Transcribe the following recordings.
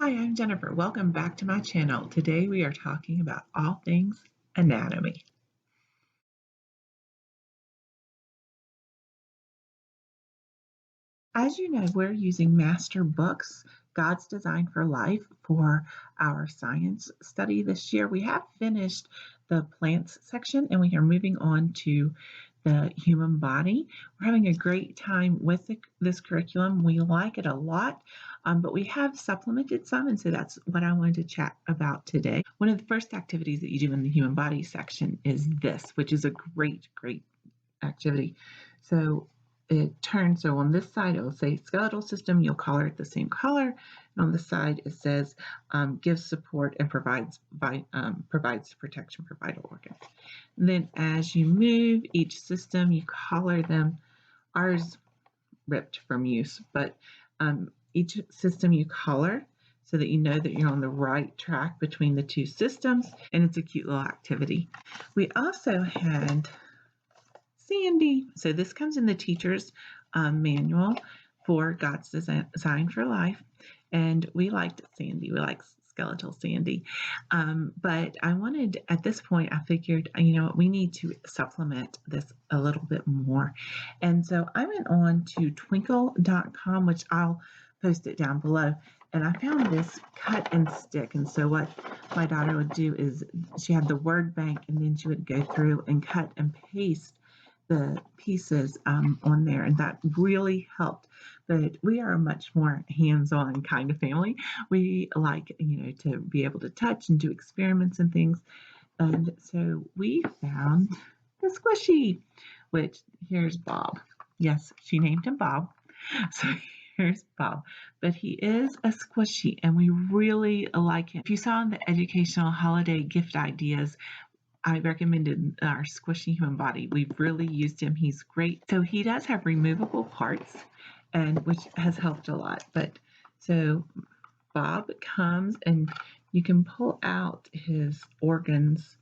Hi, I'm Jennifer. Welcome back to my channel. Today we are talking about all things anatomy. As you know, we're using MasterBooks, God's Design for Life, for our science study this year. We have finished the plants section and we are moving on to the human body. We're having a great time with this curriculum. We like it a lot, but we have supplemented some, and so that's what I wanted to chat about today. One of the first activities that you do in the human body section is this, which is a great activity. So so on this side it will say skeletal system, you'll color it the same color, and on the side it says gives support and provides protection for vital organs. And then as you move each system, you color them. Ours ripped from use, but each system you color so that you know that you're on the right track between the two systems, and it's a cute little activity. We also had Sandy. So this comes in the teacher's manual for God's Design for Life, and we liked Sandy. We like skeletal Sandy, but I wanted, at this point, I figured, we need to supplement this a little bit more, and so I went on to twinkle.com, which I'll post it down below, and I found this cut and stick. And so what my daughter would do is she had the word bank, and then she would go through and cut and paste the pieces on there, and that really helped. But we are a much more hands-on kind of family. We like, to be able to touch and do experiments and things. And so we found the squishy, which here's Bob. Yes, she named him Bob. So here's Bob, but he is a squishy, and we really like him. If you saw in the educational holiday gift ideas, I recommended our squishy human body. We've really used him. He's great. So he does have removable parts, and which has helped a lot. But so Bob comes and you can pull out his organs,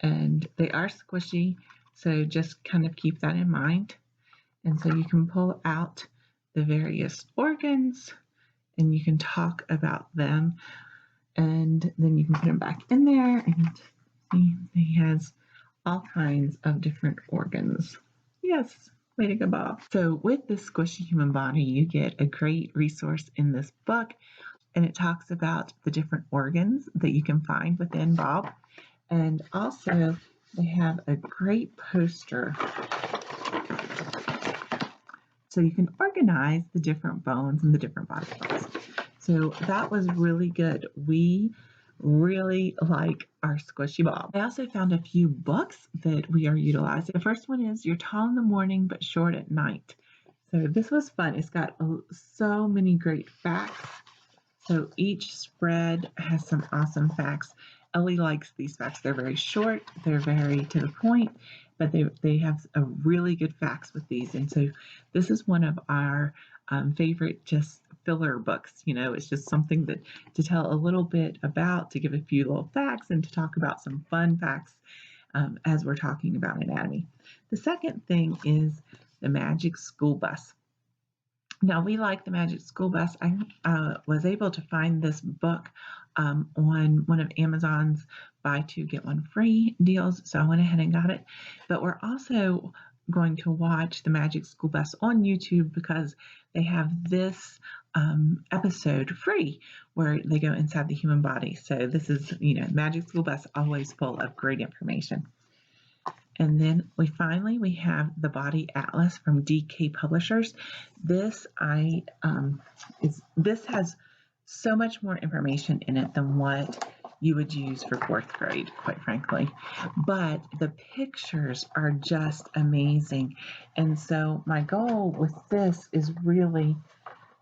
and they are squishy. So just kind of keep that in mind. And so you can pull out the various organs and you can talk about them, and then you can put them back in there, and he has all kinds of different organs. Yes, way to go, Bob. So with this squishy human body, you get a great resource in this book, and it talks about the different organs that you can find within Bob. And also they have a great poster so you can organize the different bones and the different body parts. So that was really good. We really like our squishy Bob. I also found a few books that we are utilizing. The first one is You're Tall in the Morning but Short at Night. So this was fun. It's got so many great facts. So each spread has some awesome facts. Ellie likes these facts. They're very short, they're very to the point, but they have a really good facts with these. And so this is one of our favorite just filler books. It's just something that to tell a little bit about, to give a few little facts, and to talk about some fun facts as we're talking about anatomy. The second thing is the Magic School Bus. Now, we like the Magic School Bus. I was able to find this book on one of Amazon's buy two, get one free deals, so I went ahead and got it. But we're also going to watch the Magic School Bus on YouTube because they have this episode free where they go inside the human body. So this is, Magic School Bus, always full of great information. And then we have the Body Atlas from DK Publishers. This has so much more information in it than what you would use for fourth grade, quite frankly. But the pictures are just amazing. And so my goal with this is really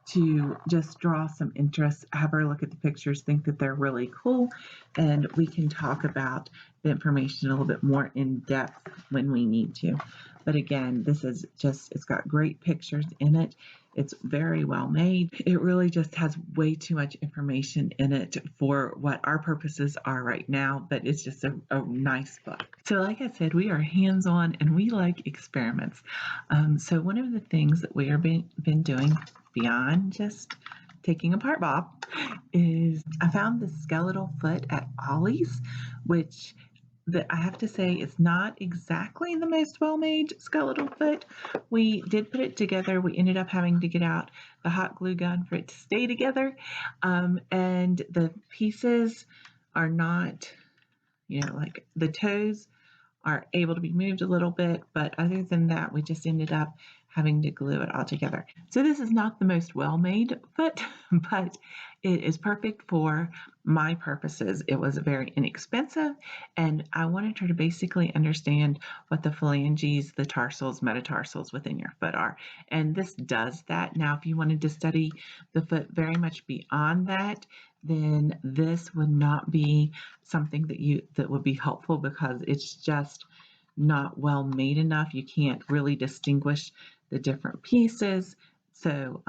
to just draw some interest, have her look at the pictures, think that they're really cool, and we can talk about the information a little bit more in depth when we need to. But again, it's got great pictures in it. It's very well made. It really just has way too much information in it for what our purposes are right now, but it's just a nice book. So like I said, we are hands-on and we like experiments. So one of the things that we are been doing beyond just taking apart Bob is I found the skeletal foot at Ollie's, which I have to say is not exactly the most well-made skeletal foot. We did put it together. We ended up having to get out the hot glue gun for it to stay together. And the pieces are not, like the toes are able to be moved a little bit, but other than that, we just ended up having to glue it all together. So this is not the most well-made foot, but it is perfect for my purposes. It was very inexpensive, and I wanted her to basically understand what the phalanges, the tarsals, metatarsals within your foot are. And this does that. Now, if you wanted to study the foot very much beyond that, then this would not be something that would be helpful because it's just not well made enough. You can't really distinguish the different pieces. So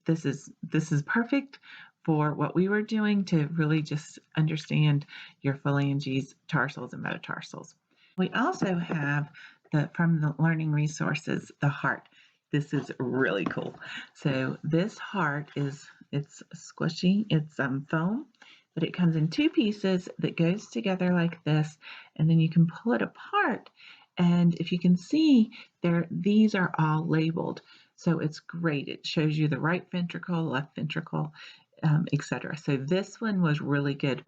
this is perfect for what we were doing to really just understand your phalanges, tarsals, and metatarsals. We also have from the learning resources, the heart. This is really cool. So this heart it's squishy, it's foam, but it comes in two pieces that goes together like this, and then you can pull it apart. And if you can see there, these are all labeled. So it's great. It shows you the right ventricle, left ventricle, etc. So this one was really good.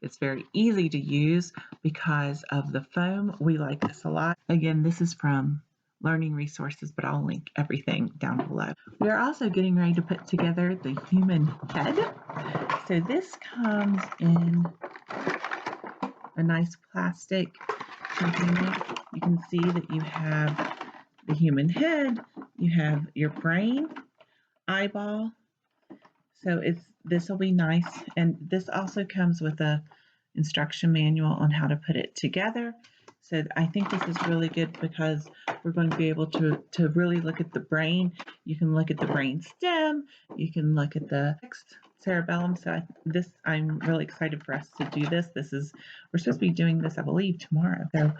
It's very easy to use because of the foam. We like this a lot. Again, this is from learning resources, but I'll link everything down below. We are also getting ready to put together the human head. So this comes in a nice plastic container. You can see that you have the human head, you have your brain, eyeball. So this will be nice, and this also comes with a instruction manual on how to put it together. So I think this is really good because we're going to be able to really look at the brain. You can look at the brain stem, you can look at the cerebellum. So I'm really excited for us to do this. We're supposed to be doing this, I believe, tomorrow. So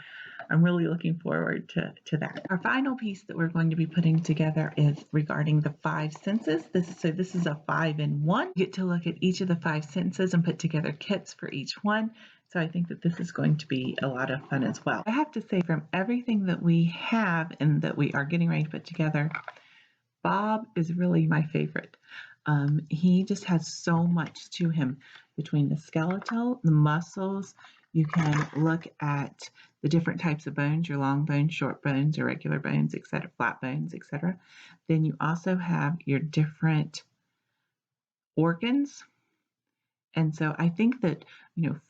I'm really looking forward to that. Our final piece that we're going to be putting together is regarding the 5 senses. This is a 5-in-1. You get to look at each of the 5 senses and put together kits for each one. So I think that this is going to be a lot of fun as well. I have to say, from everything that we have and that we are getting ready to put together, Bob is really my favorite. He just has so much to him between the skeletal, the muscles. You can look at the different types of bones, your long bones, short bones, irregular bones, etc., flat bones, etc. Then you also have your different organs. And so I think that,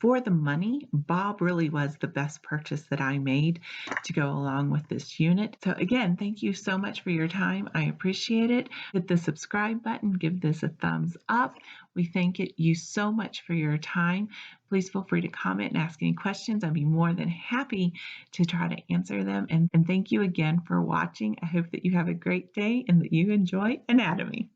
for the money, Bob really was the best purchase that I made to go along with this unit. So again, thank you so much for your time. I appreciate it. Hit the subscribe button, give this a thumbs up. We thank you so much for your time. Please feel free to comment and ask any questions. I'd be more than happy to try to answer them. And thank you again for watching. I hope that you have a great day and that you enjoy anatomy.